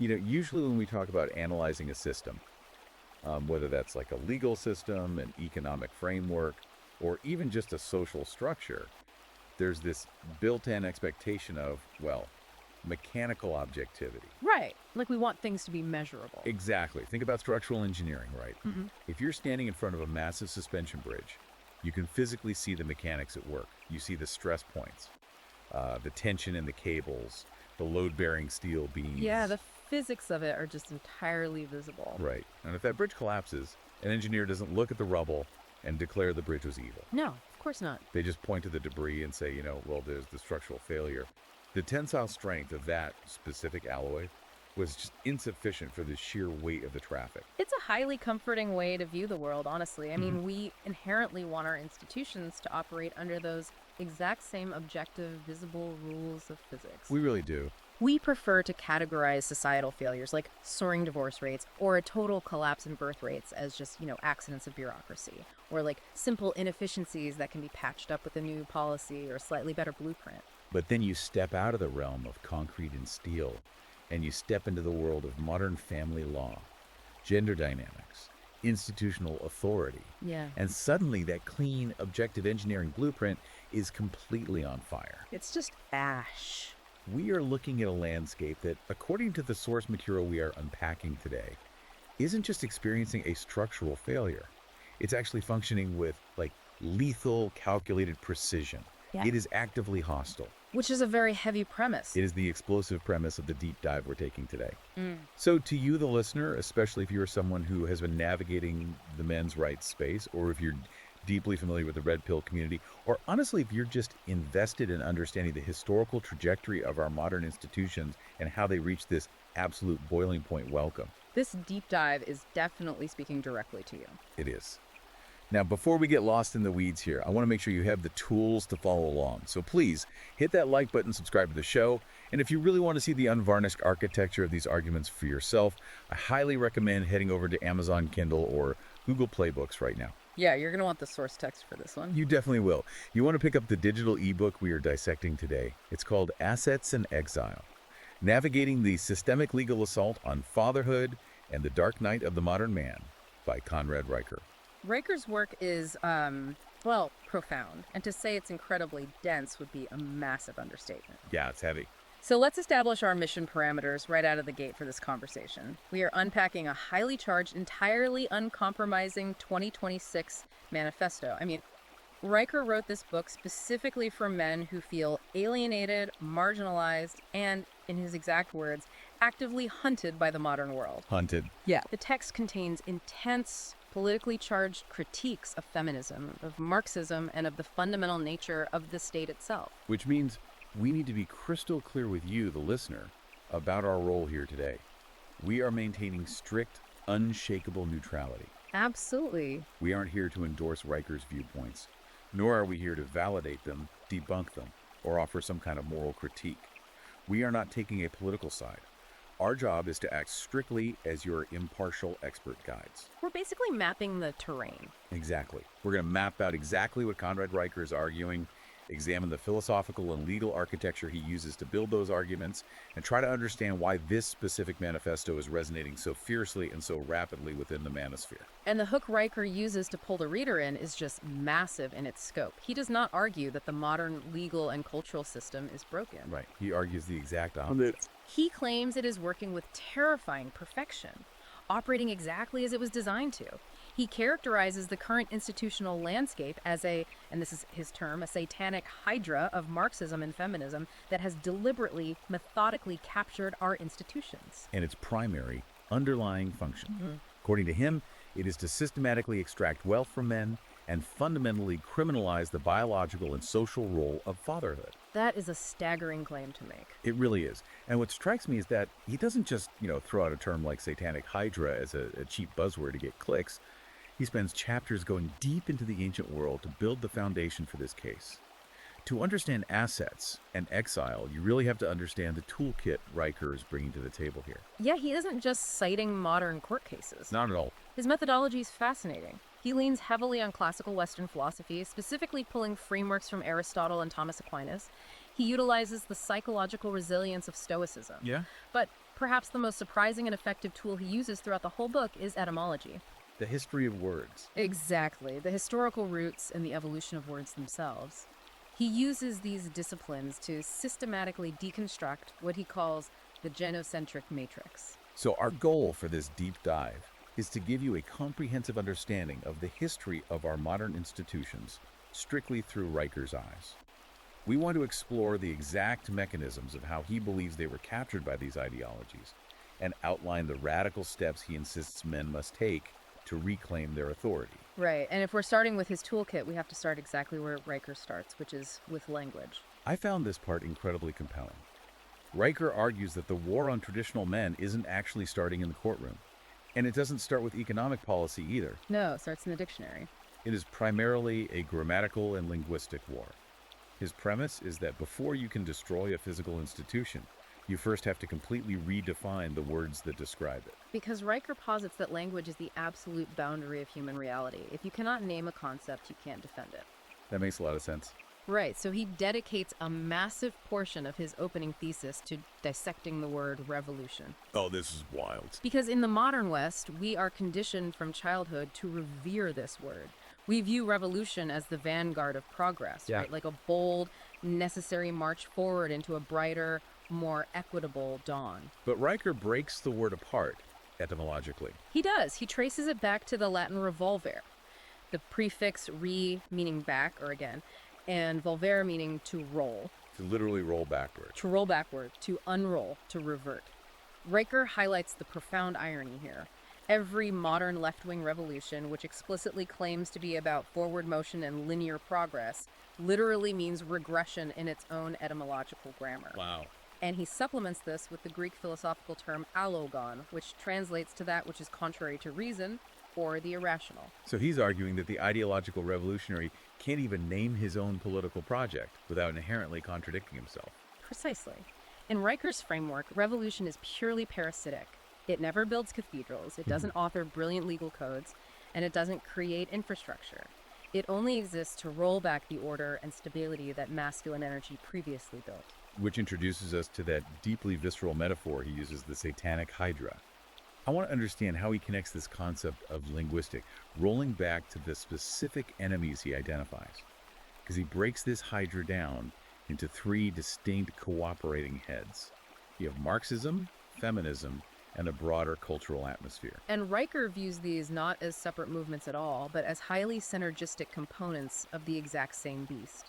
Usually when we talk about analyzing a system, whether that's like a legal system, an economic framework, or even just a social structure, there's this built-in expectation of, well, mechanical objectivity. Right. Like we want things to be measurable. Exactly. Think about structural engineering, right? Hmm. If you're standing in front of a massive suspension bridge, you can physically see the mechanics at work. You see the stress points, the tension in the cables, the load-bearing steel beams. Yeah, the physics of it are just entirely visible. Right. And if that bridge collapses, an engineer doesn't look at the rubble and declare the bridge was evil. No, of course not. They just point to the debris and say, well, there's the structural failure. The tensile strength of that specific alloy was just insufficient for the sheer weight of the traffic. It's a highly comforting way to view the world, honestly. I mean, we inherently want our institutions to operate under those exact same objective, visible rules of physics. We really do. We prefer to categorize societal failures like soaring divorce rates or a total collapse in birth rates as just, accidents of bureaucracy, or like simple inefficiencies that can be patched up with a new policy or a slightly better blueprint. But then you step out of the realm of concrete and steel, and you step into the world of modern family law, gender dynamics, institutional authority. Yeah. And suddenly that clean, objective engineering blueprint is completely on fire. It's just ash. We are looking at a landscape that, according to the source material we are unpacking today, isn't just experiencing a structural failure. It's actually functioning with, lethal, calculated precision. Yeah. It is actively hostile. Which is a very heavy premise. It is the explosive premise of the deep dive we're taking today. So to you, the listener, especially if you're someone who has been navigating the men's rights space, or if you're deeply familiar with the red pill community, or honestly, if you're just invested in understanding the historical trajectory of our modern institutions and how they reach this absolute boiling point, welcome. This deep dive is definitely speaking directly to you. It is. Now, before we get lost in the weeds here, I want to make sure you have the tools to follow along. So please hit that like button, subscribe to the show. And if you really want to see the unvarnished architecture of these arguments for yourself, I highly recommend heading over to Amazon Kindle or Google Play Books right now. Yeah, you're going to want the source text for this one. You definitely will. You want to pick up the digital ebook we are dissecting today. It's called Assets in Exile: Navigating the Systemic Legal Assault on Fatherhood and the Dark Night of the Modern Man by Conrad Reicher. Reicher's work is, profound. And to say it's incredibly dense would be a massive understatement. Yeah, it's heavy. So let's establish our mission parameters right out of the gate for this conversation. We are unpacking a highly charged, entirely uncompromising 2026 manifesto. I mean, Reicher wrote this book specifically for men who feel alienated, marginalized, and, in his exact words, actively hunted by the modern world. Hunted. Yeah. The text contains intense, politically charged critiques of feminism, of Marxism, and of the fundamental nature of the state itself. Which means we need to be crystal clear with you, the listener, about our role here today. We are maintaining strict, unshakable neutrality. Absolutely. We aren't here to endorse Reicher's viewpoints, nor are we here to validate them, debunk them, or offer some kind of moral critique. We are not taking a political side. Our job is to act strictly as your impartial expert guides. We're basically mapping the terrain. Exactly. We're going to map out exactly what Conrad Reicher is arguing, examine the philosophical and legal architecture he uses to build those arguments, and try to understand why this specific manifesto is resonating so fiercely and so rapidly within the manosphere. And the hook Reicher uses to pull the reader in is just massive in its scope. He does not argue that the modern legal and cultural system is broken. Right. He argues the exact opposite. He claims it is working with terrifying perfection, operating exactly as it was designed to. He characterizes the current institutional landscape as and this is his term, a satanic hydra of Marxism and feminism that has deliberately, methodically captured our institutions. And its primary, underlying function. According to him, it is to systematically extract wealth from men and fundamentally criminalize the biological and social role of fatherhood. That is a staggering claim to make. It really is. And what strikes me is that he doesn't just, throw out a term like satanic hydra as a cheap buzzword to get clicks. He spends chapters going deep into the ancient world to build the foundation for this case. To understand assets and exile, you really have to understand the toolkit Reicher is bringing to the table here. Yeah, he isn't just citing modern court cases. Not at all. His methodology is fascinating. He leans heavily on classical Western philosophy, specifically pulling frameworks from Aristotle and Thomas Aquinas. He utilizes the psychological resilience of Stoicism. Yeah? But perhaps the most surprising and effective tool he uses throughout the whole book is etymology. The history of words. Exactly, the historical roots and the evolution of words themselves. He uses these disciplines to systematically deconstruct what he calls the gynocentric matrix. So our goal for this deep dive is to give you a comprehensive understanding of the history of our modern institutions, strictly through Riker's eyes. We want to explore the exact mechanisms of how he believes they were captured by these ideologies, and outline the radical steps he insists men must take to reclaim their authority. Right, and if we're starting with his toolkit, we have to start exactly where Riker starts, which is with language. I found this part incredibly compelling. Riker argues that the war on traditional men isn't actually starting in the courtroom, and it doesn't start with economic policy either. No, it starts in the dictionary. It is primarily a grammatical and linguistic war. His premise is that before you can destroy a physical institution, you first have to completely redefine the words that describe it. Because Riker posits that language is the absolute boundary of human reality. If you cannot name a concept, you can't defend it. That makes a lot of sense. Right, so he dedicates a massive portion of his opening thesis to dissecting the word revolution. Oh, this is wild. Because in the modern West, we are conditioned from childhood to revere this word. We view revolution as the vanguard of progress, right? Like a bold, necessary march forward into a brighter, more equitable dawn. But Riker breaks the word apart etymologically. He does. He traces it back to the Latin revolvere, the prefix re meaning back or again, and volvere meaning to roll. To literally roll backward. To roll backward, to unroll, to revert. Riker highlights the profound irony here. Every modern left-wing revolution, which explicitly claims to be about forward motion and linear progress, literally means regression in its own etymological grammar. Wow. And he supplements this with the Greek philosophical term allogon, which translates to that which is contrary to reason, or the irrational. So he's arguing that the ideological revolutionary can't even name his own political project without inherently contradicting himself. Precisely. In Riker's framework, revolution is purely parasitic. It never builds cathedrals, it doesn't author brilliant legal codes, and it doesn't create infrastructure. It only exists to roll back the order and stability that masculine energy previously built. Which introduces us to that deeply visceral metaphor he uses, the Satanic Hydra. I want to understand how he connects this concept of linguistic, rolling back to the specific enemies he identifies. Because he breaks this Hydra down into three distinct cooperating heads. You have Marxism, feminism, and a broader cultural atmosphere. And Riker views these not as separate movements at all, but as highly synergistic components of the exact same beast.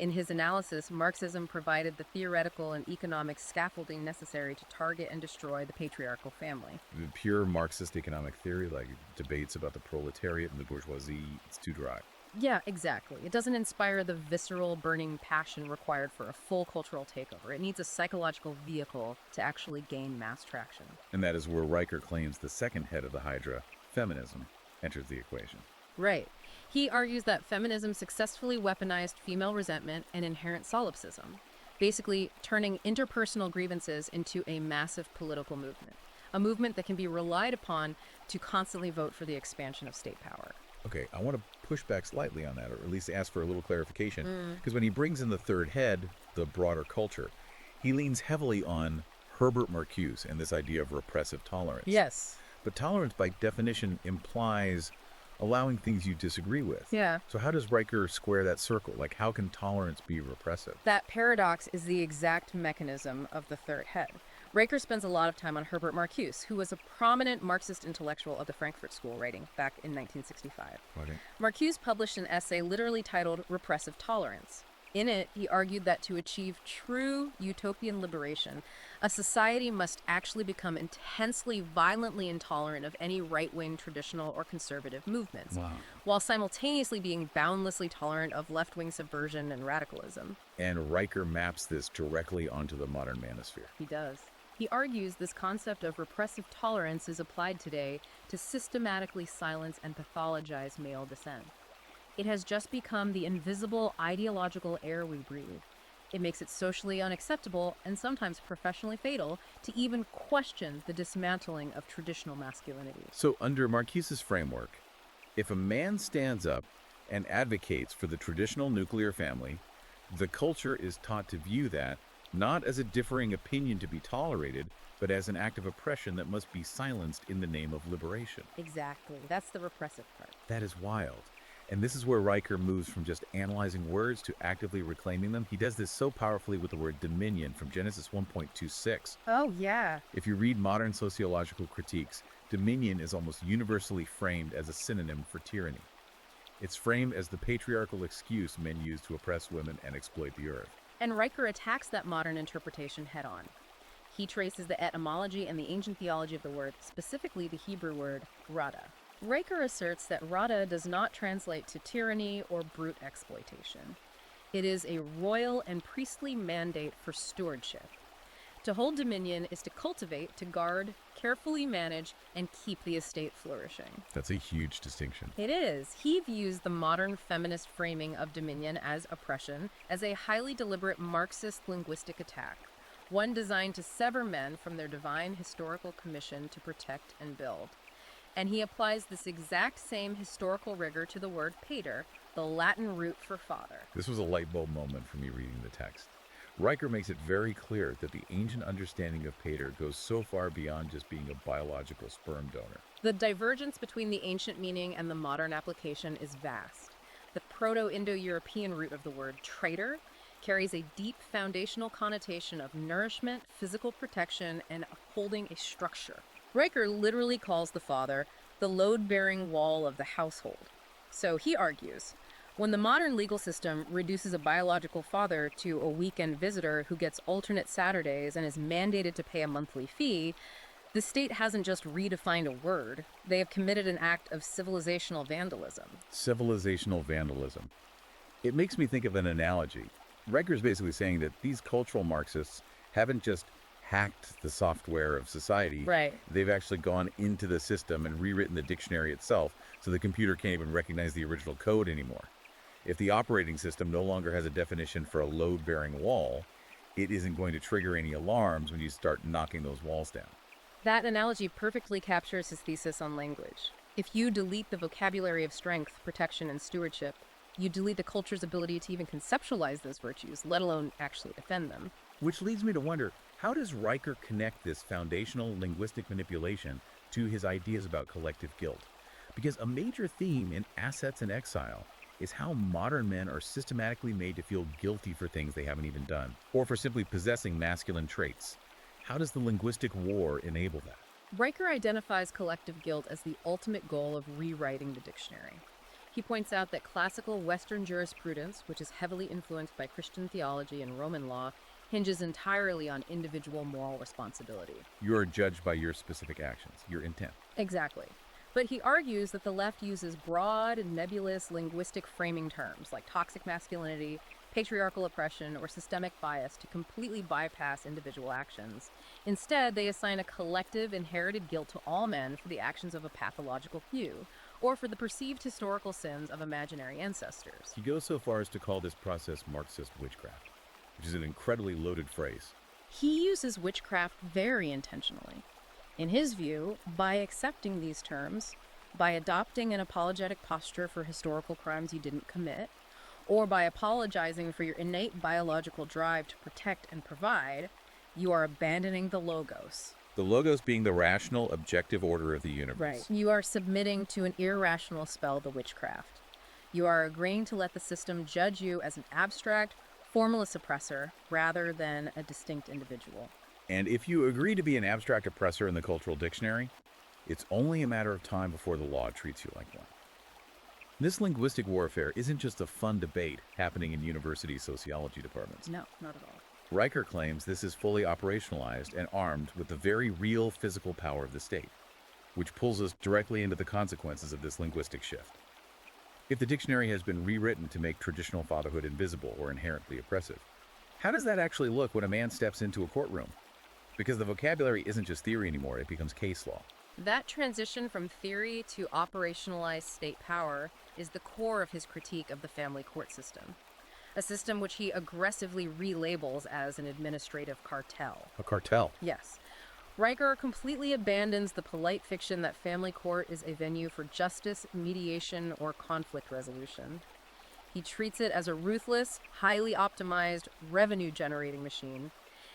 In his analysis, Marxism provided the theoretical and economic scaffolding necessary to target and destroy the patriarchal family. The pure Marxist economic theory, like debates about the proletariat and the bourgeoisie, it's too dry. Yeah, exactly. It doesn't inspire the visceral, burning passion required for a full cultural takeover. It needs a psychological vehicle to actually gain mass traction. And that is where Riker claims the second head of the Hydra, feminism, enters the equation. Right. He argues that feminism successfully weaponized female resentment and inherent solipsism, basically turning interpersonal grievances into a massive political movement, a movement that can be relied upon to constantly vote for the expansion of state power. Okay, I want to push back slightly on that, or at least ask for a little clarification, because when he brings in the third head, the broader culture, he leans heavily on Herbert Marcuse and this idea of repressive tolerance. Yes. But tolerance, by definition, implies allowing things you disagree with. Yeah. So how does Riker square that circle? Like, how can tolerance be repressive? That paradox is the exact mechanism of the third head. Riker spends a lot of time on Herbert Marcuse, who was a prominent Marxist intellectual of the Frankfurt School, writing back in 1965. Okay. Marcuse published an essay literally titled Repressive Tolerance. In it, he argued that to achieve true utopian liberation, a society must actually become intensely, violently intolerant of any right-wing, traditional, or conservative movements, while simultaneously being boundlessly tolerant of left-wing subversion and radicalism. And Riker maps this directly onto the modern manosphere. He does. He argues this concept of repressive tolerance is applied today to systematically silence and pathologize male dissent. It has just become the invisible ideological air we breathe. It makes it socially unacceptable and sometimes professionally fatal to even question the dismantling of traditional masculinity. So under Marcuse's framework, if a man stands up and advocates for the traditional nuclear family, the culture is taught to view that not as a differing opinion to be tolerated, but as an act of oppression that must be silenced in the name of liberation. Exactly. That's the repressive part. That is wild. And this is where Riker moves from just analyzing words to actively reclaiming them. He does this so powerfully with the word dominion from Genesis 1.26. Oh, yeah. If you read modern sociological critiques, dominion is almost universally framed as a synonym for tyranny. It's framed as the patriarchal excuse men use to oppress women and exploit the earth. And Riker attacks that modern interpretation head-on. He traces the etymology and the ancient theology of the word, specifically the Hebrew word rada. Riker asserts that rada does not translate to tyranny or brute exploitation. It is a royal and priestly mandate for stewardship. To hold dominion is to cultivate, to guard, carefully manage, and keep the estate flourishing. That's a huge distinction. It is. He views the modern feminist framing of dominion as oppression, as a highly deliberate Marxist linguistic attack, one designed to sever men from their divine historical commission to protect and build. And he applies this exact same historical rigor to the word pater, the Latin root for father. This was a light bulb moment for me reading the text. Riker makes it very clear that the ancient understanding of pater goes so far beyond just being a biological sperm donor. The divergence between the ancient meaning and the modern application is vast. The Proto-Indo-European root of the word traitor carries a deep foundational connotation of nourishment, physical protection, and upholding a structure. Riker literally calls the father the load-bearing wall of the household. So he argues, when the modern legal system reduces a biological father to a weekend visitor who gets alternate Saturdays and is mandated to pay a monthly fee, the state hasn't just redefined a word, they have committed an act of civilizational vandalism. Civilizational vandalism. It makes me think of an analogy. Riker's basically saying that these cultural Marxists haven't just hacked the software of society. Right. They've actually gone into the system and rewritten the dictionary itself, so the computer can't even recognize the original code anymore. If the operating system no longer has a definition for a load-bearing wall, it isn't going to trigger any alarms when you start knocking those walls down. That analogy perfectly captures his thesis on language. If you delete the vocabulary of strength, protection, and stewardship, you delete the culture's ability to even conceptualize those virtues, let alone actually defend them. Which leads me to wonder, how does Riker connect this foundational linguistic manipulation to his ideas about collective guilt? Because a major theme in Assets in Exile is how modern men are systematically made to feel guilty for things they haven't even done, or for simply possessing masculine traits. How does the linguistic war enable that? Riker identifies collective guilt as the ultimate goal of rewriting the dictionary. He points out that classical Western jurisprudence, which is heavily influenced by Christian theology and Roman law, hinges entirely on individual moral responsibility. You are judged by your specific actions, your intent. Exactly. But he argues that the left uses broad and nebulous linguistic framing terms like toxic masculinity, patriarchal oppression, or systemic bias to completely bypass individual actions. Instead, they assign a collective inherited guilt to all men for the actions of a pathological few, or for the perceived historical sins of imaginary ancestors. He goes so far as to call this process Marxist witchcraft, which is an incredibly loaded phrase. He uses witchcraft very intentionally. In his view, by accepting these terms, by adopting an apologetic posture for historical crimes you didn't commit, or by apologizing for your innate biological drive to protect and provide, you are abandoning the logos. The logos being the rational, objective order of the universe. Right. You are submitting to an irrational spell, the witchcraft. You are agreeing to let the system judge you as an abstract, formless oppressor rather than a distinct individual. And if you agree to be an abstract oppressor in the cultural dictionary, it's only a matter of time before the law treats you like one. This linguistic warfare isn't just a fun debate happening in university sociology departments. No, not at all. Riker claims this is fully operationalized and armed with the very real physical power of the state, which pulls us directly into the consequences of this linguistic shift. If the dictionary has been rewritten to make traditional fatherhood invisible or inherently oppressive, how does that actually look when a man steps into a courtroom? Because the vocabulary isn't just theory anymore, it becomes case law. That transition from theory to operationalized state power is the core of his critique of the family court system, a system which he aggressively relabels as an administrative cartel. A cartel? Yes. Riker completely abandons the polite fiction that family court is a venue for justice, mediation, or conflict resolution. He treats it as a ruthless, highly optimized, revenue-generating machine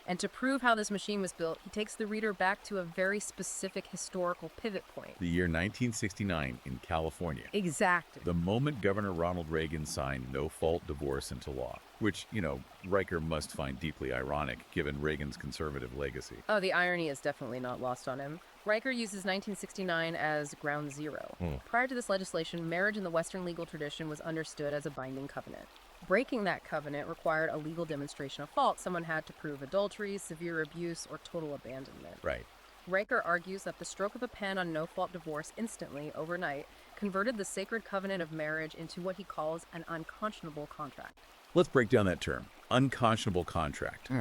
And to prove how this machine was built, he takes the reader back to a very specific historical pivot point. The year 1969 in California. Exactly. The moment Governor Ronald Reagan signed no-fault divorce into law, which, Riker must find deeply ironic given Reagan's conservative legacy. Oh, the irony is definitely not lost on him. Riker uses 1969 as ground zero. Prior to this legislation, marriage in the Western legal tradition was understood as a binding covenant. Breaking that covenant required a legal demonstration of fault. Someone had to prove adultery, severe abuse, or total abandonment. Right. Riker argues that the stroke of a pen on no-fault divorce instantly, overnight, converted the sacred covenant of marriage into what he calls an unconscionable contract. Let's break down that term, unconscionable contract.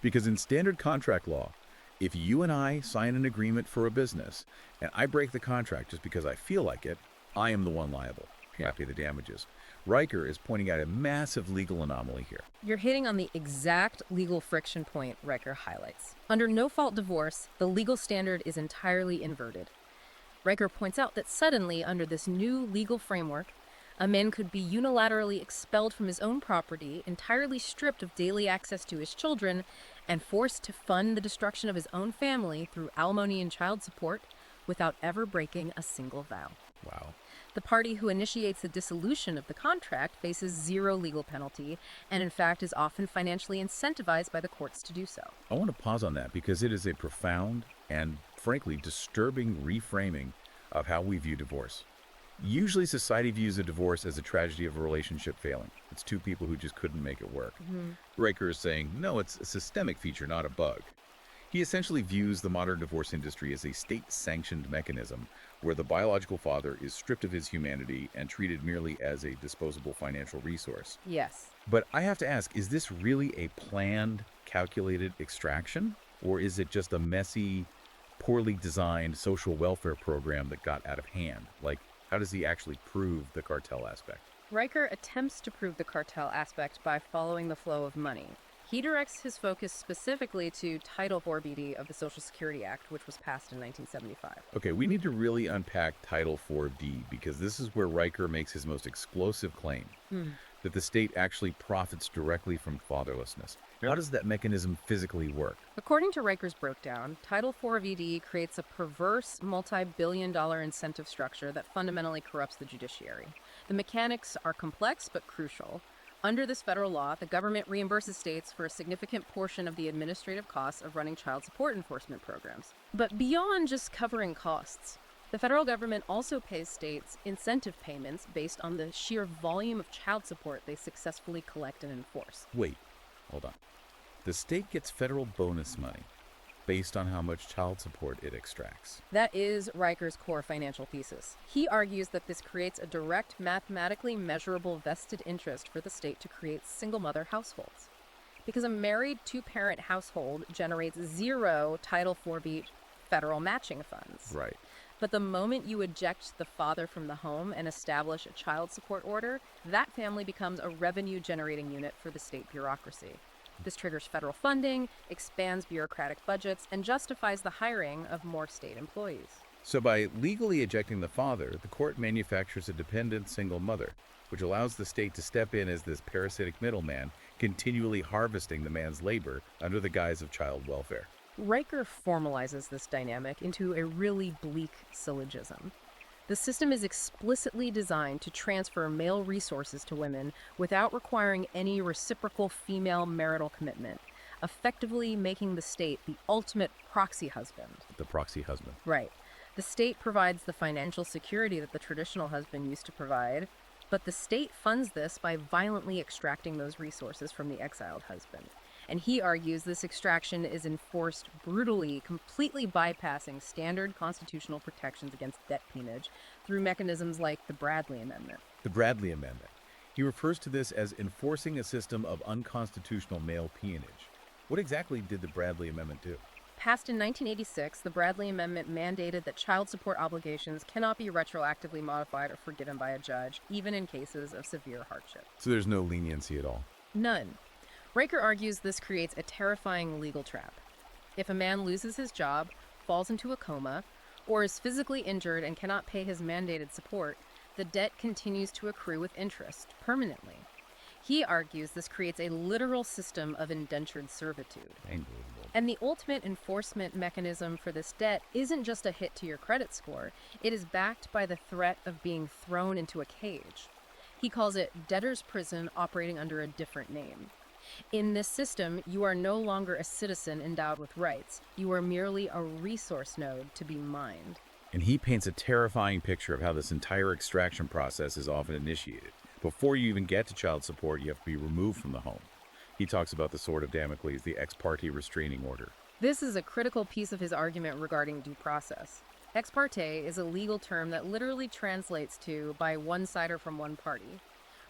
Because in standard contract law, if you and I sign an agreement for a business, and I break the contract just because I feel like it, I am the one liable. I pay the damages. Riker is pointing out a massive legal anomaly here. You're hitting on the exact legal friction point Riker highlights. Under no-fault divorce, the legal standard is entirely inverted. Riker points out that suddenly, under this new legal framework, a man could be unilaterally expelled from his own property, entirely stripped of daily access to his children, and forced to fund the destruction of his own family through alimony and child support without ever breaking a single vow. Wow. The party who initiates the dissolution of the contract faces zero legal penalty and, in fact, is often financially incentivized by the courts to do so. I want to pause on that because it is a profound and, frankly, disturbing reframing of how we view divorce. Usually society views a divorce as a tragedy of a relationship failing. It's two people who just couldn't make it work. Riker is saying, no, it's a systemic feature, not a bug. He essentially views the modern divorce industry as a state-sanctioned mechanism where the biological father is stripped of his humanity and treated merely as a disposable financial resource. Yes. But I have to ask, is this really a planned, calculated extraction? Or is it just a messy, poorly designed social welfare program that got out of hand? Like, how does he actually prove the cartel aspect? Riker attempts to prove the cartel aspect by following the flow of money. He directs his focus specifically to Title 4BD of the Social Security Act, which was passed in 1975. Okay, we need to really unpack Title 4D because this is where Riker makes his most explosive claim, that the state actually profits directly from fatherlessness. How does that mechanism physically work? According to Riker's breakdown, Title 4VD creates a perverse, multi-billion-dollar incentive structure that fundamentally corrupts the judiciary. The mechanics are complex but crucial. Under this federal law, the government reimburses states for a significant portion of the administrative costs of running child support enforcement programs. But beyond just covering costs, the federal government also pays states incentive payments based on the sheer volume of child support they successfully collect and enforce. Wait, hold on. The state gets federal bonus money based on how much child support it extracts. That is Riker's core financial thesis. He argues that this creates a direct, mathematically measurable vested interest for the state to create single-mother households. Because a married two-parent household generates zero Title 4B federal matching funds. Right. But the moment you eject the father from the home and establish a child support order, that family becomes a revenue-generating unit for the state bureaucracy. This triggers federal funding, expands bureaucratic budgets, and justifies the hiring of more state employees. So by legally ejecting the father, the court manufactures a dependent single mother, which allows the state to step in as this parasitic middleman, continually harvesting the man's labor under the guise of child welfare. Riker formalizes this dynamic into a really bleak syllogism. The system is explicitly designed to transfer male resources to women without requiring any reciprocal female marital commitment, effectively making the state the ultimate proxy husband. The proxy husband. Right. The state provides the financial security that the traditional husband used to provide, but the state funds this by violently extracting those resources from the exiled husband. And he argues this extraction is enforced brutally, completely bypassing standard constitutional protections against debt peonage through mechanisms like the Bradley Amendment. The Bradley Amendment. He refers to this as enforcing a system of unconstitutional male peonage. What exactly did the Bradley Amendment do? Passed in 1986, the Bradley Amendment mandated that child support obligations cannot be retroactively modified or forgiven by a judge, even in cases of severe hardship. So there's no leniency at all? None. Riker argues this creates a terrifying legal trap. If a man loses his job, falls into a coma, or is physically injured and cannot pay his mandated support, the debt continues to accrue with interest permanently. He argues this creates a literal system of indentured servitude. Unbelievable. And the ultimate enforcement mechanism for this debt isn't just a hit to your credit score, it is backed by the threat of being thrown into a cage. He calls it debtor's prison operating under a different name. In this system, you are no longer a citizen endowed with rights. You are merely a resource node to be mined. And he paints a terrifying picture of how this entire extraction process is often initiated. Before you even get to child support, you have to be removed from the home. He talks about the sword of Damocles, the ex parte restraining order. This is a critical piece of his argument regarding due process. Ex parte is a legal term that literally translates to by one side or from one party.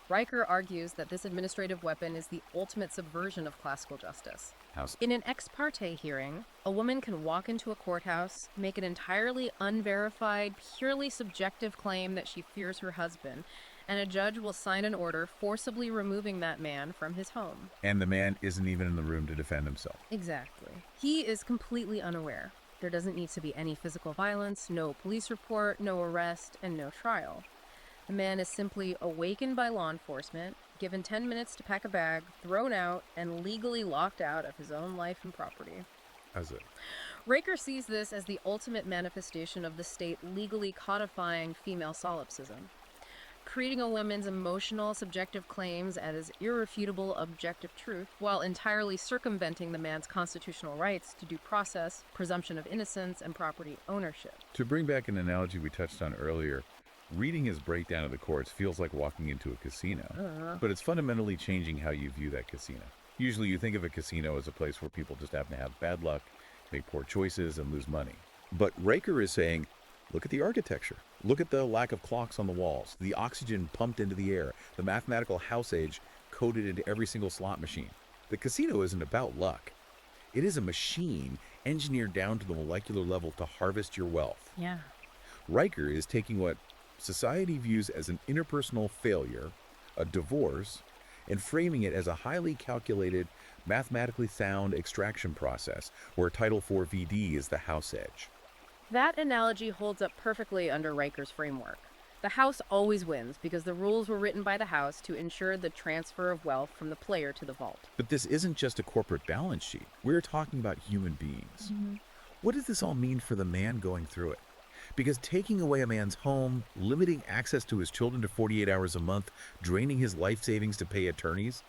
Riker argues that this administrative weapon is the ultimate subversion of classical justice. In an ex parte hearing, a woman can walk into a courthouse, make an entirely unverified, purely subjective claim that she fears her husband, and a judge will sign an order forcibly removing that man from his home. And the man isn't even in the room to defend himself. Exactly. He is completely unaware. There doesn't need to be any physical violence, no police report, no arrest, and no trial. The man is simply awakened by law enforcement, given 10 minutes to pack a bag, thrown out, and legally locked out of his own life and property. As it. Riker sees this as the ultimate manifestation of the state legally codifying female solipsism, creating a woman's emotional, subjective claims as irrefutable objective truth, while entirely circumventing the man's constitutional rights to due process, presumption of innocence, and property ownership. To bring back an analogy we touched on earlier, reading his breakdown of the courts feels like walking into a casino, but it's fundamentally changing how you view that casino. Usually you think of a casino as a place where people just happen to have bad luck, make poor choices, and lose money. But Riker is saying, look at the architecture. Look at the lack of clocks on the walls, the oxygen pumped into the air, the mathematical house age coded into every single slot machine. The casino isn't about luck. It is a machine engineered down to the molecular level to harvest your wealth. Yeah. Riker is taking what society views as an interpersonal failure, a divorce, and framing it as a highly calculated, mathematically sound extraction process where Title IV VD is the house edge. That analogy holds up perfectly under Riker's framework. The house always wins because the rules were written by the house to ensure the transfer of wealth from the player to the vault. But this isn't just a corporate balance sheet. We're talking about human beings. What does this all mean for the man going through it? Because taking away a man's home, limiting access to his children to 48 hours a month, draining his life savings to pay attorneys,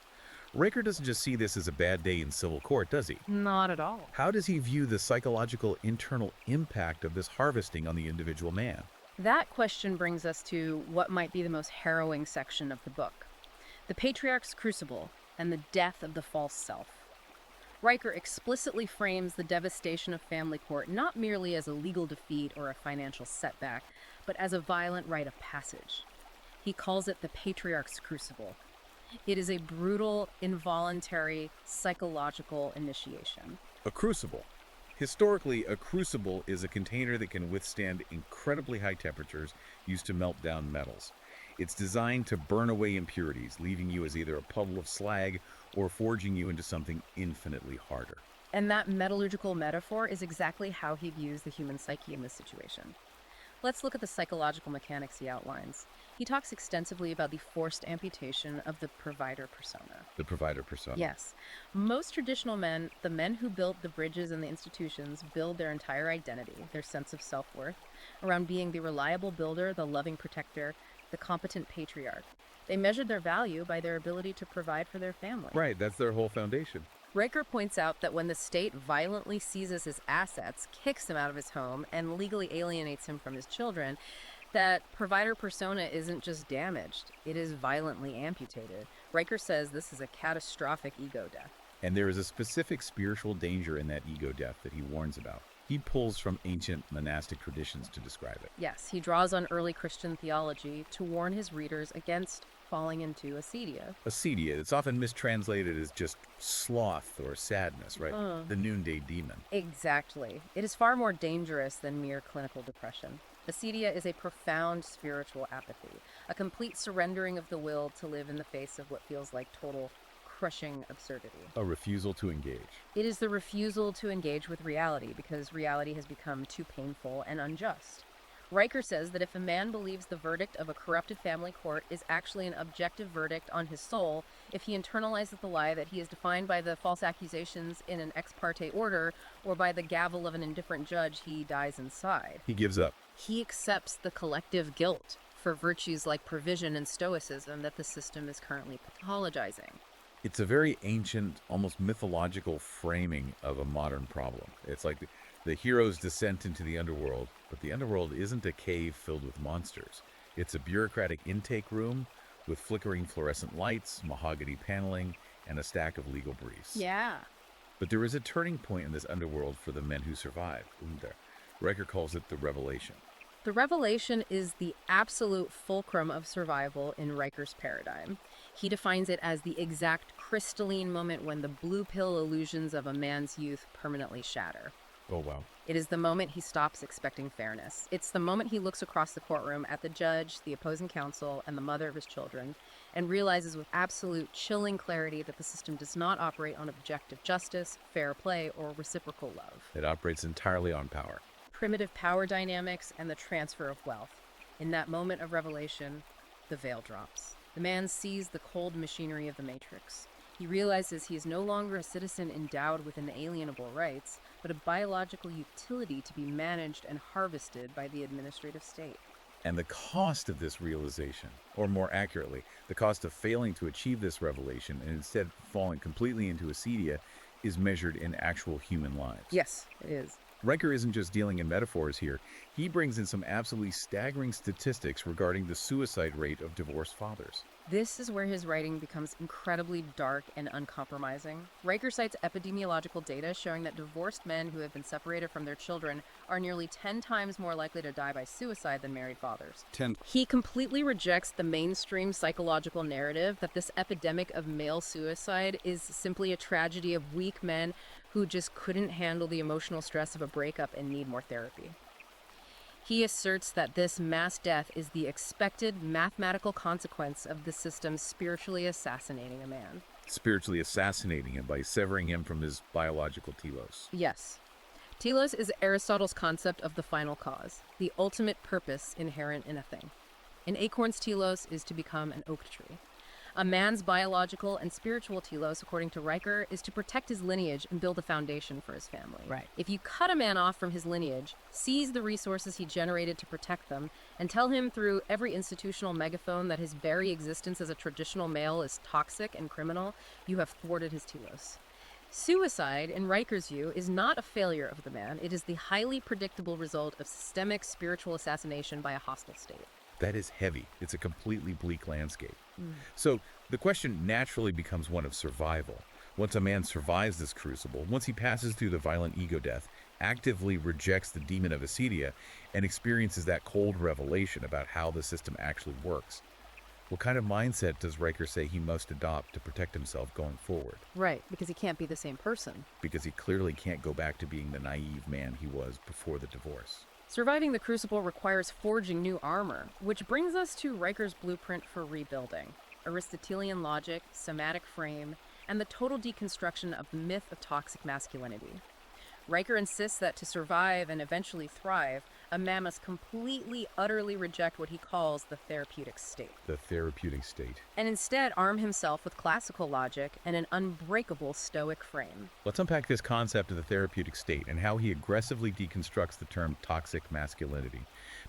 Riker doesn't just see this as a bad day in civil court, does he? Not at all. How does he view the psychological internal impact of this harvesting on the individual man? That question brings us to what might be the most harrowing section of the book: the patriarch's crucible and the death of the false self. Riker explicitly frames the devastation of family court not merely as a legal defeat or a financial setback, but as a violent rite of passage. He calls it the patriarch's crucible. It is a brutal, involuntary, psychological initiation. A crucible. Historically, a crucible is a container that can withstand incredibly high temperatures used to melt down metals. It's designed to burn away impurities, leaving you as either a puddle of slag or forging you into something infinitely harder. And that metallurgical metaphor is exactly how he views the human psyche in this situation. Let's look at the psychological mechanics he outlines. He talks extensively about the forced amputation of the provider persona. The provider persona. Yes. Most traditional men, the men who built the bridges and the institutions, build their entire identity, their sense of self-worth, around being the reliable builder, the loving protector, the competent patriarch. They measured their value by their ability to provide for their family. Right, that's their whole foundation. Riker points out that when the state violently seizes his assets, kicks him out of his home, and legally alienates him from his children, that provider persona isn't just damaged, it is violently amputated. Riker says this is a catastrophic ego death. And there is a specific spiritual danger in that ego death that he warns about. He pulls from ancient monastic traditions to describe it. Yes, he draws on early Christian theology to warn his readers against falling into acedia. Acedia, it's often mistranslated as just sloth or sadness, right? The noonday demon. Exactly. It is far more dangerous than mere clinical depression. Acedia is a profound spiritual apathy, a complete surrendering of the will to live in the face of what feels like total crushing absurdity. A refusal to engage. It is the refusal to engage with reality because reality has become too painful and unjust. Riker says that if a man believes the verdict of a corrupted family court is actually an objective verdict on his soul, if he internalizes the lie that he is defined by the false accusations in an ex parte order or by the gavel of an indifferent judge, he dies inside. He gives up. He accepts the collective guilt for virtues like provision and stoicism that the system is currently pathologizing. It's a very ancient, almost mythological framing of a modern problem. It's like the hero's descent into the underworld, but the underworld isn't a cave filled with monsters. It's a bureaucratic intake room with flickering fluorescent lights, mahogany paneling, and a stack of legal briefs. Yeah. But there is a turning point in this underworld for the men who survive. Riker calls it the revelation. The revelation is the absolute fulcrum of survival in Riker's paradigm. He defines it as the exact crystalline moment when the blue pill illusions of a man's youth permanently shatter. Oh, wow. It is the moment he stops expecting fairness. It's the moment he looks across the courtroom at the judge, the opposing counsel, and the mother of his children, and realizes with absolute chilling clarity that the system does not operate on objective justice, fair play, or reciprocal love. It operates entirely on power. Primitive power dynamics and the transfer of wealth. In that moment of revelation, the veil drops. The man sees the cold machinery of the Matrix. He realizes he is no longer a citizen endowed with inalienable rights, but a biological utility to be managed and harvested by the administrative state. And the cost of this realization, or more accurately, the cost of failing to achieve this revelation and instead falling completely into acedia, is measured in actual human lives. Yes, it is. Riker isn't just dealing in metaphors here. He brings in some absolutely staggering statistics regarding the suicide rate of divorced fathers. This is where his writing becomes incredibly dark and uncompromising. Riker cites epidemiological data showing that divorced men who have been separated from their children are nearly 10 times more likely to die by suicide than married fathers. 10. He completely rejects the mainstream psychological narrative that this epidemic of male suicide is simply a tragedy of weak men who just couldn't handle the emotional stress of a breakup and need more therapy. He asserts that this mass death is the expected mathematical consequence of the system spiritually assassinating a man. Spiritually assassinating him by severing him from his biological telos. Yes. Telos is Aristotle's concept of the final cause, the ultimate purpose inherent in a thing. An acorn's telos is to become an oak tree. A man's biological and spiritual telos, according to Riker, is to protect his lineage and build a foundation for his family. Right. If you cut a man off from his lineage, seize the resources he generated to protect them, and tell him through every institutional megaphone that his very existence as a traditional male is toxic and criminal, you have thwarted his telos. Suicide, in Riker's view, is not a failure of the man. It is the highly predictable result of systemic spiritual assassination by a hostile state. That is heavy. It's a completely bleak landscape. So the question naturally becomes one of survival. Once a man survives this crucible, once he passes through the violent ego death, actively rejects the demon of acedia, and experiences that cold revelation about how the system actually works, what kind of mindset does Riker say he must adopt to protect himself going forward? Right, because he can't be the same person. Because he clearly can't go back to being the naive man he was before the divorce. Surviving the crucible requires forging new armor, which brings us to Riker's blueprint for rebuilding: Aristotelian logic, somatic frame, and the total deconstruction of the myth of toxic masculinity. Riker insists that to survive and eventually thrive, a man must completely, utterly reject what he calls the therapeutic state, The therapeutic state. and instead arm himself with classical logic and an unbreakable stoic frame. Let's unpack this concept of the therapeutic state and how he aggressively deconstructs the term toxic masculinity.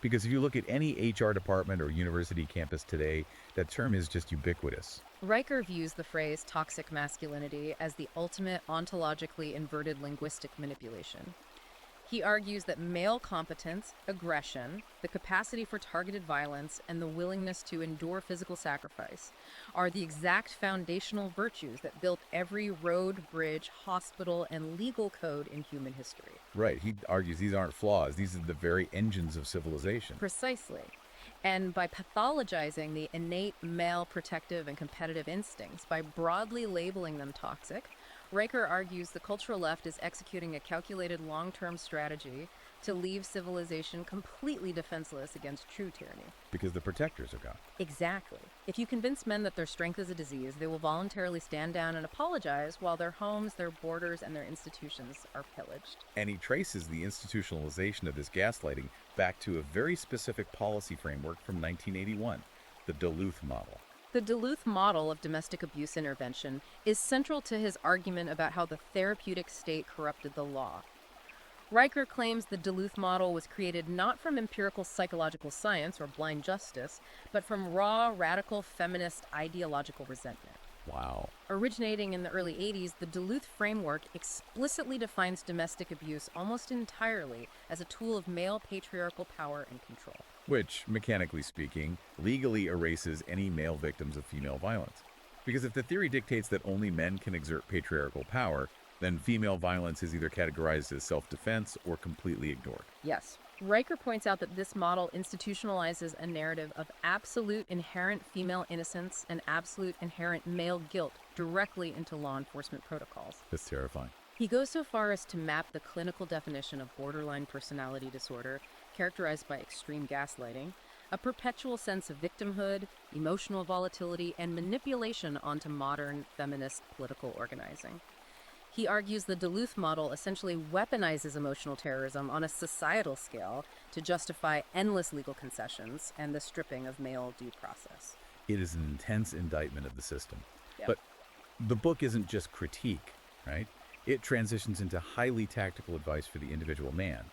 Because if you look at any HR department or university campus today, that term is just ubiquitous. Riker views the phrase toxic masculinity as the ultimate ontologically inverted linguistic manipulation. He argues that male competence, aggression, the capacity for targeted violence, and the willingness to endure physical sacrifice are the exact foundational virtues that built every road, bridge, hospital, and legal code in human history. Right, he argues these aren't flaws, these are the very engines of civilization. Precisely. And by pathologizing the innate male protective and competitive instincts, by broadly labeling them toxic, Riker argues the cultural left is executing a calculated long-term strategy to leave civilization completely defenseless against true tyranny. Because the protectors are gone. Exactly. If you convince men that their strength is a disease, they will voluntarily stand down and apologize while their homes, their borders, and their institutions are pillaged. And he traces the institutionalization of this gaslighting back to a very specific policy framework from 1981, the Duluth model. The Duluth model of domestic abuse intervention is central to his argument about how the therapeutic state corrupted the law. Riker claims the Duluth model was created not from empirical psychological science or blind justice, but from raw, radical, feminist ideological resentment. Wow. Originating in the early 80s, the Duluth framework explicitly defines domestic abuse almost entirely as a tool of male patriarchal power and control. Which, mechanically speaking, legally erases any male victims of female violence. Because if the theory dictates that only men can exert patriarchal power, then female violence is either categorized as self-defense or completely ignored. Yes. Riker points out that this model institutionalizes a narrative of absolute inherent female innocence and absolute inherent male guilt directly into law enforcement protocols. That's terrifying. He goes so far as to map the clinical definition of borderline personality disorder, characterized by extreme gaslighting, a perpetual sense of victimhood, emotional volatility, and manipulation onto modern feminist political organizing. He argues the Duluth model essentially weaponizes emotional terrorism on a societal scale to justify endless legal concessions and the stripping of male due process. It is an intense indictment of the system. Yep. But the book isn't just critique, right? It transitions into highly tactical advice for the individual man.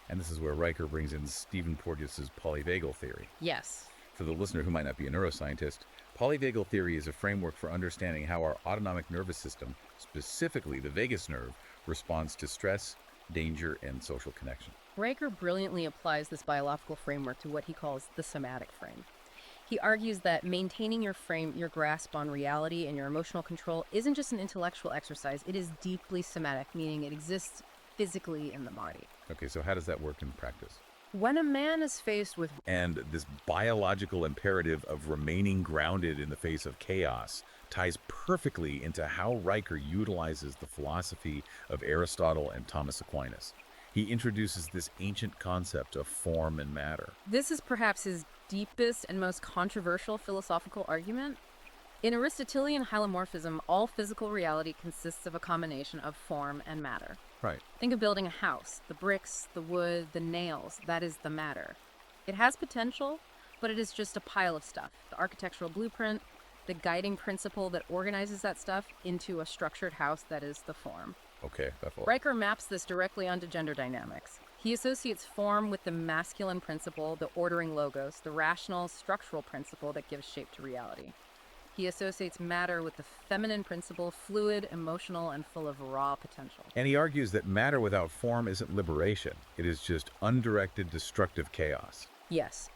And this is where Riker brings in Stephen Porteous's polyvagal theory. Yes. For the listener who might not be a neuroscientist, polyvagal theory is a framework for understanding how our autonomic nervous system, specifically the vagus nerve, responds to stress, danger, and social connection. Riker brilliantly applies this biological framework to what he calls the somatic frame. He argues that maintaining your grasp on reality and your emotional control isn't just an intellectual exercise, it is deeply somatic, meaning it exists physically in the body. Okay, so how does that work in practice? When a man is faced with And this biological imperative of remaining grounded in the face of chaos ties perfectly into how Riker utilizes the philosophy of Aristotle and Thomas Aquinas. He introduces this ancient concept of form and matter. This is perhaps his deepest and most controversial philosophical argument. In Aristotelian hylomorphism, all physical reality consists of a combination of form and matter. Right. Think of building a house. The bricks, the wood, the nails, that is the matter. It has potential, but it is just a pile of stuff. The architectural blueprint, the guiding principle that organizes that stuff into a structured house that is the form. Okay, that follows. Riker maps this directly onto gender dynamics. He associates form with the masculine principle, the ordering logos, the rational, structural principle that gives shape to reality. He associates matter with the feminine principle, fluid, emotional, and full of raw potential. And he argues that matter without form isn't liberation. It is just undirected, destructive chaos. Yes.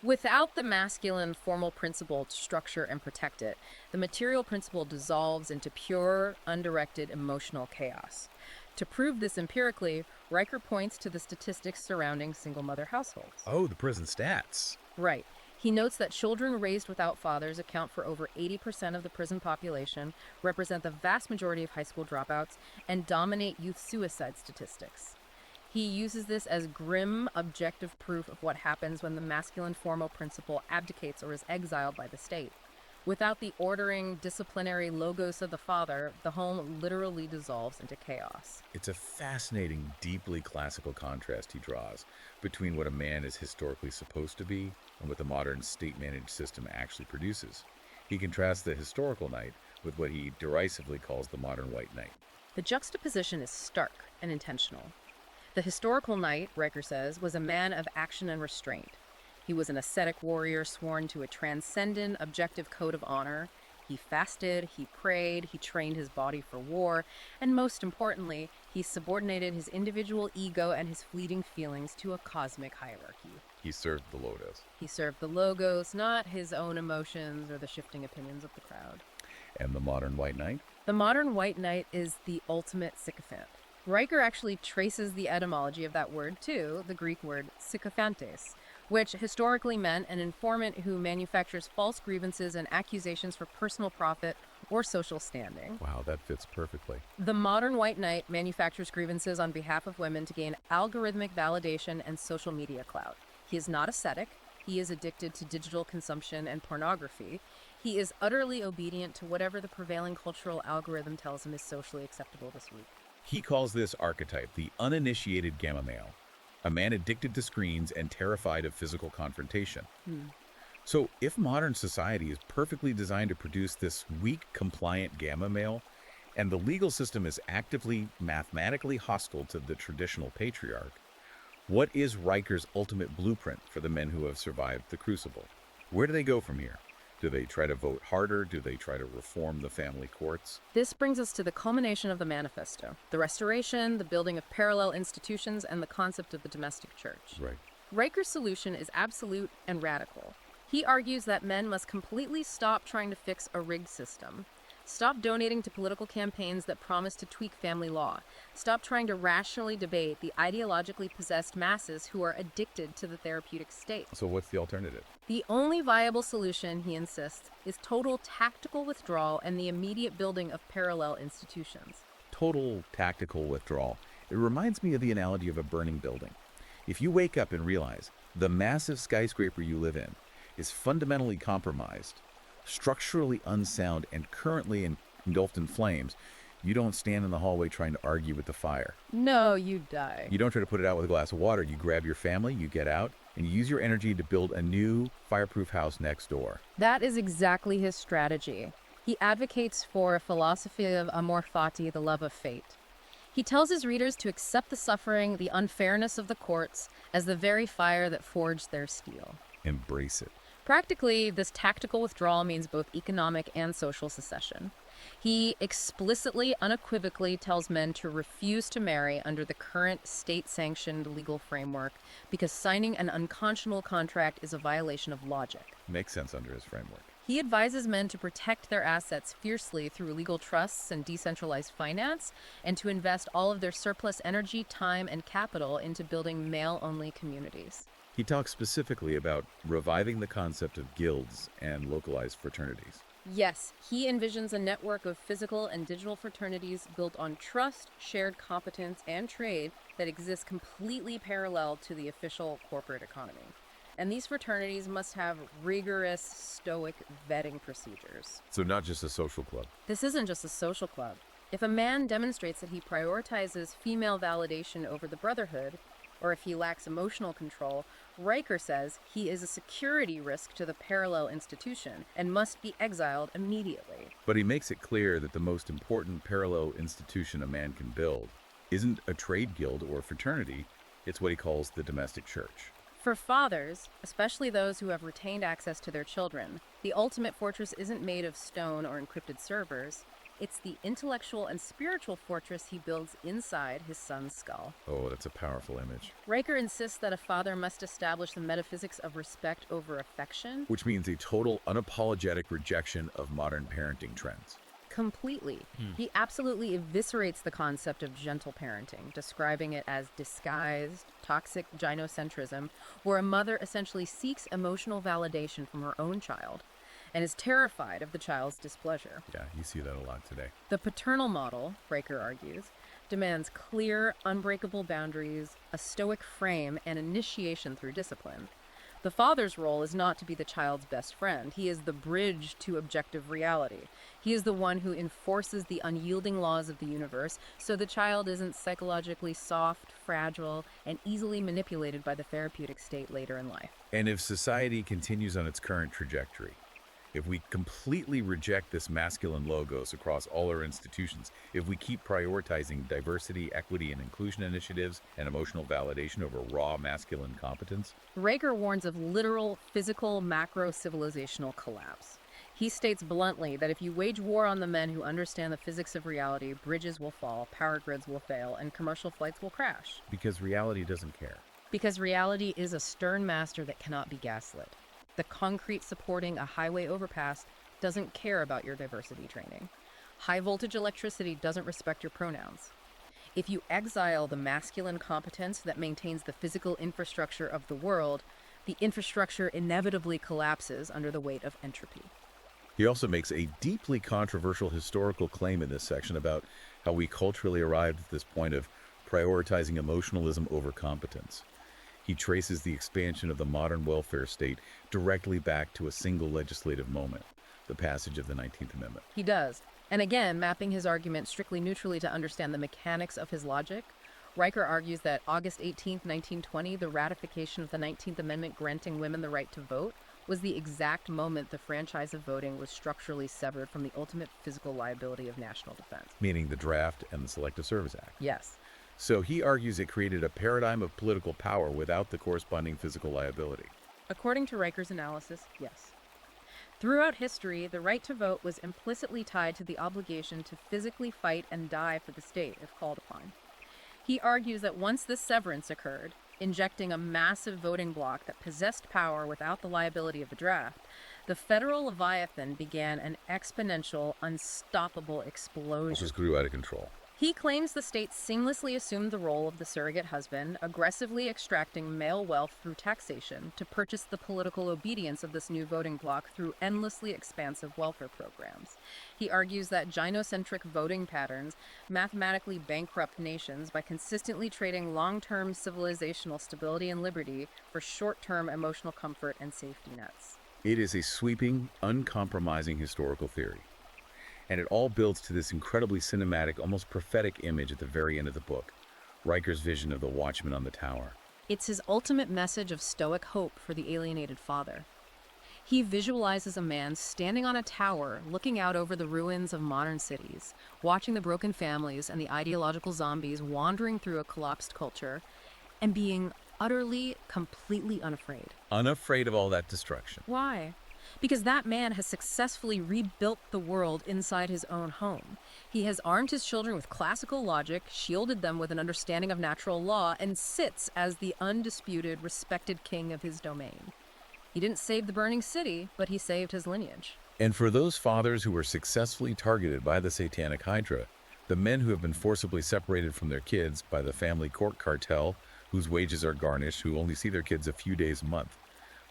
Without the masculine formal principle to structure and protect it, the material principle dissolves into pure, undirected emotional chaos. To prove this empirically, Riker points to the statistics surrounding single-mother households. Oh, the prison stats. Right. He notes that children raised without fathers account for over 80% of the prison population, represent the vast majority of high school dropouts, and dominate youth suicide statistics. He uses this as grim, objective proof of what happens when the masculine formal principle abdicates or is exiled by the state. Without the ordering, disciplinary logos of the father, the home literally dissolves into chaos. It's a fascinating, deeply classical contrast he draws between what a man is historically supposed to be and what the modern state-managed system actually produces. He contrasts the historical knight with what he derisively calls the modern white knight. The juxtaposition is stark and intentional. The historical knight, Riker says, was a man of action and restraint. He was an ascetic warrior sworn to a transcendent, objective code of honor. He fasted, he prayed, he trained his body for war, and most importantly, he subordinated his individual ego and his fleeting feelings to a cosmic hierarchy. He served the logos. He served the logos, not his own emotions or the shifting opinions of the crowd. And the modern white knight? The modern white knight is the ultimate sycophant. Riker actually traces the etymology of that word to the Greek word sycophantes, which historically meant an informant who manufactures false grievances and accusations for personal profit or social standing. Wow, that fits perfectly. The modern white knight manufactures grievances on behalf of women to gain algorithmic validation and social media clout. He is not ascetic. He is addicted to digital consumption and pornography. He is utterly obedient to whatever the prevailing cultural algorithm tells him is socially acceptable this week. He calls this archetype the uninitiated gamma male, a man addicted to screens and terrified of physical confrontation. So if modern society is perfectly designed to produce this weak, compliant gamma male, and the legal system is actively, mathematically hostile to the traditional patriarch, what is Riker's ultimate blueprint for the men who have survived the crucible? Where do they go from here? Do they try to vote harder? Do they try to reform the family courts? This brings us to the culmination of the manifesto, the restoration, the building of parallel institutions, and the concept of the domestic church. Right. Riker's solution is absolute and radical. He argues that men must completely stop trying to fix a rigged system. Stop donating to political campaigns that promise to tweak family law. Stop trying to rationally debate the ideologically possessed masses who are addicted to the therapeutic state. So what's the alternative? The only viable solution, he insists, is total tactical withdrawal and the immediate building of parallel institutions. Total tactical withdrawal. It reminds me of the analogy of a burning building. If you wake up and realize the massive skyscraper you live in is fundamentally compromised, structurally unsound, and currently engulfed in flames, you don't stand in the hallway trying to argue with the fire. No, you die. You don't try to put it out with a glass of water. You grab your family, you get out, and you use your energy to build a new fireproof house next door. That is exactly his strategy. He advocates for a philosophy of amor fati, the love of fate. He tells his readers to accept the suffering, the unfairness of the courts as the very fire that forged their steel. Embrace it. Practically, this tactical withdrawal means both economic and social secession. He explicitly, unequivocally tells men to refuse to marry under the current state-sanctioned legal framework because signing an unconscionable contract is a violation of logic. Makes sense under his framework. He advises men to protect their assets fiercely through legal trusts and decentralized finance, and to invest all of their surplus energy, time, and capital into building male-only communities. He talks specifically about reviving the concept of guilds and localized fraternities. Yes, he envisions a network of physical and digital fraternities built on trust, shared competence, and trade that exists completely parallel to the official corporate economy. And these fraternities must have rigorous, stoic vetting procedures. So not just a social club. This isn't just a social club. If a man demonstrates that he prioritizes female validation over the brotherhood, or if he lacks emotional control, Riker says he is a security risk to the parallel institution and must be exiled immediately. But he makes it clear that the most important parallel institution a man can build isn't a trade guild or fraternity, it's what he calls the domestic church. For fathers, especially those who have retained access to their children, the ultimate fortress isn't made of stone or encrypted servers. It's the intellectual and spiritual fortress he builds inside his son's skull. Oh, that's a powerful image. Riker insists that a father must establish the metaphysics of respect over affection. Which means a total, unapologetic rejection of modern parenting trends. Completely. He absolutely eviscerates the concept of gentle parenting, describing it as disguised, toxic gynocentrism, where a mother essentially seeks emotional validation from her own child and is terrified of the child's displeasure. Yeah, you see that a lot today. The paternal model, Riker argues, demands clear, unbreakable boundaries, a stoic frame, and initiation through discipline. The father's role is not to be the child's best friend. He is the bridge to objective reality. He is the one who enforces the unyielding laws of the universe, so the child isn't psychologically soft, fragile, and easily manipulated by the therapeutic state later in life. And if society continues on its current trajectory, if we completely reject this masculine logos across all our institutions, if we keep prioritizing diversity, equity, and inclusion initiatives and emotional validation over raw masculine competence, Riker warns of literal, physical, macro-civilizational collapse. He states bluntly that if you wage war on the men who understand the physics of reality, bridges will fall, power grids will fail, and commercial flights will crash. because reality doesn't care. Because reality is a stern master that cannot be gaslit. The concrete supporting a highway overpass doesn't care about your diversity training. High voltage electricity doesn't respect your pronouns. If you exile the masculine competence that maintains the physical infrastructure of the world, the infrastructure inevitably collapses under the weight of entropy. He also makes a deeply controversial historical claim in this section about how we culturally arrived at this point of prioritizing emotionalism over competence. He traces the expansion of the modern welfare state directly back to a single legislative moment, the passage of the 19th Amendment. He does. And again, mapping his argument strictly neutrally to understand the mechanics of his logic, Riker argues that August 18, 1920, the ratification of the 19th Amendment granting women the right to vote, was the exact moment the franchise of voting was structurally severed from the ultimate physical liability of national defense. Meaning the Draft and the Selective Service Act. Yes. So he argues it created a paradigm of political power without the corresponding physical liability. According to Riker's analysis, yes. Throughout history, the right to vote was implicitly tied to the obligation to physically fight and die for the state if called upon. He argues that once this severance occurred, injecting a massive voting bloc that possessed power without the liability of the draft, the federal Leviathan began an exponential, unstoppable explosion. It just grew out of control. He claims the state seamlessly assumed the role of the surrogate husband, aggressively extracting male wealth through taxation to purchase the political obedience of this new voting bloc through endlessly expansive welfare programs. He argues that gynocentric voting patterns mathematically bankrupt nations by consistently trading long-term civilizational stability and liberty for short-term emotional comfort and safety nets. It is a sweeping, uncompromising historical theory. And it all builds to this incredibly cinematic, almost prophetic image at the very end of the book, Riker's vision of the watchman on the tower. It's his ultimate message of stoic hope for the alienated father. He visualizes a man standing on a tower, looking out over the ruins of modern cities, watching the broken families and the ideological zombies wandering through a collapsed culture, and being utterly, completely unafraid. Unafraid of all that destruction. Why? Because that man has successfully rebuilt the world inside his own home. He has armed his children with classical logic, shielded them with an understanding of natural law, and sits as the undisputed, respected king of his domain. He didn't save the burning city, but he saved his lineage. And for those fathers who were successfully targeted by the Satanic Hydra, the men who have been forcibly separated from their kids by the family court cartel, whose wages are garnished, who only see their kids a few days a month,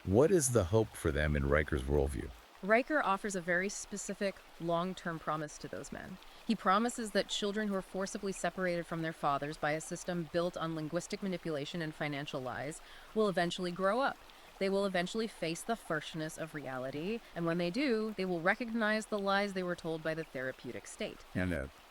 what is the hope for them in Riker's worldview? Riker offers a very specific, long-term promise to those men. He promises that children who are forcibly separated from their fathers by a system built on linguistic manipulation and financial lies will eventually grow up. They will eventually face the harshness of reality, and when they do, they will recognize the lies they were told by the therapeutic state.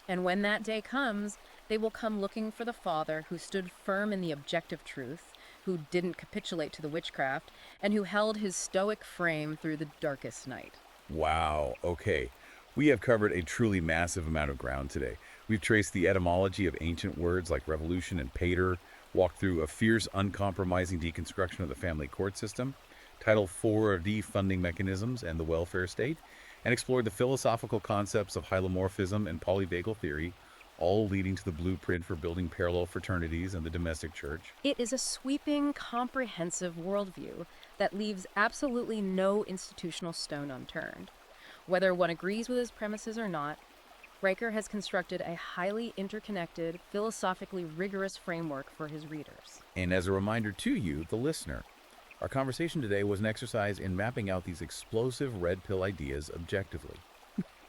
And when that day comes, they will come looking for the father who stood firm in the objective truth, who didn't capitulate to the witchcraft, and who held his stoic frame through the darkest night. Wow, okay. We have covered a truly massive amount of ground today. We've traced the etymology of ancient words like revolution and pater, walked through a fierce, uncompromising deconstruction of the family court system, Title IV of defunding mechanisms and the welfare state, and explored the philosophical concepts of hylomorphism and polyvagal theory, all leading to the blueprint for building parallel fraternities and the domestic church. It is a sweeping, comprehensive worldview that leaves absolutely no institutional stone unturned. Whether one agrees with his premises or not, Riker has constructed a highly interconnected, philosophically rigorous framework for his readers. And as a reminder to you, the listener, our conversation today was an exercise in mapping out these explosive red pill ideas objectively.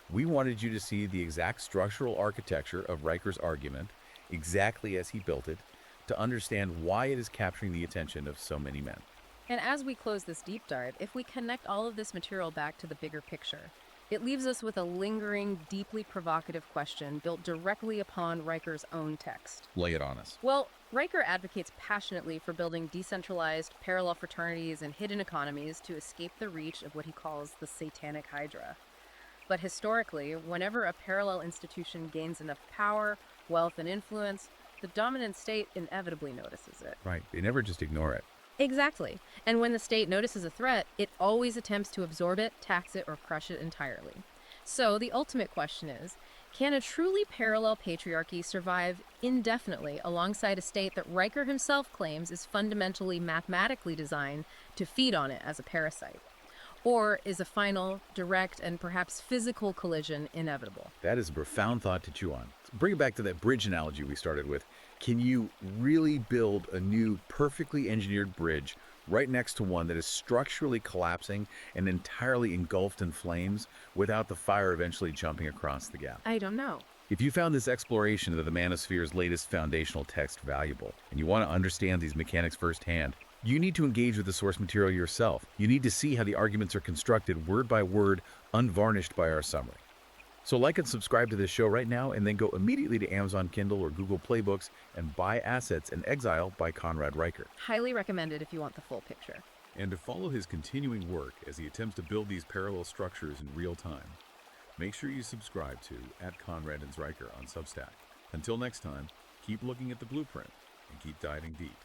We wanted you to see the exact structural architecture of Riker's argument, exactly as he built it, to understand why it is capturing the attention of so many men. And as we close this deep dive, if we connect all of this material back to the bigger picture, it leaves us with a lingering, deeply provocative question built directly upon Riker's own text. Lay it on us. Well, Riker advocates passionately for building decentralized, parallel fraternities and hidden economies to escape the reach of what he calls the Satanic Hydra. But historically, whenever a parallel institution gains enough power, wealth, and influence, the dominant state inevitably notices it. Right. They never just ignore it. Exactly. And when the state notices a threat, it always attempts to absorb it, tax it, or crush it entirely. So the ultimate question is, can a truly parallel patriarchy survive indefinitely alongside a state that Riker himself claims is fundamentally mathematically designed to feed on it as a parasite? Or is a final, direct, and perhaps physical collision inevitable? That is a profound thought to chew on. Bring it back to that bridge analogy we started with. Can you really build a new, perfectly engineered bridge right next to one that is structurally collapsing and entirely engulfed in flames without the fire eventually jumping across the gap. I don't know. If you found this exploration of the manosphere's latest foundational text valuable, and you want to understand these mechanics firsthand, you need to engage with the source material yourself. You need to see how the arguments are constructed word by word, unvarnished by our summary. So like and subscribe to this show right now, and then go immediately to Amazon Kindle or Google Play Books and buy Assets in Exile by Conrad Reicher. Highly recommended if you want the full picture. And to follow his continuing work as he attempts to build these parallel structures in real time, make sure you subscribe to @Conrad and Reicher on Substack. Until next time, keep looking at the blueprint and keep diving deep.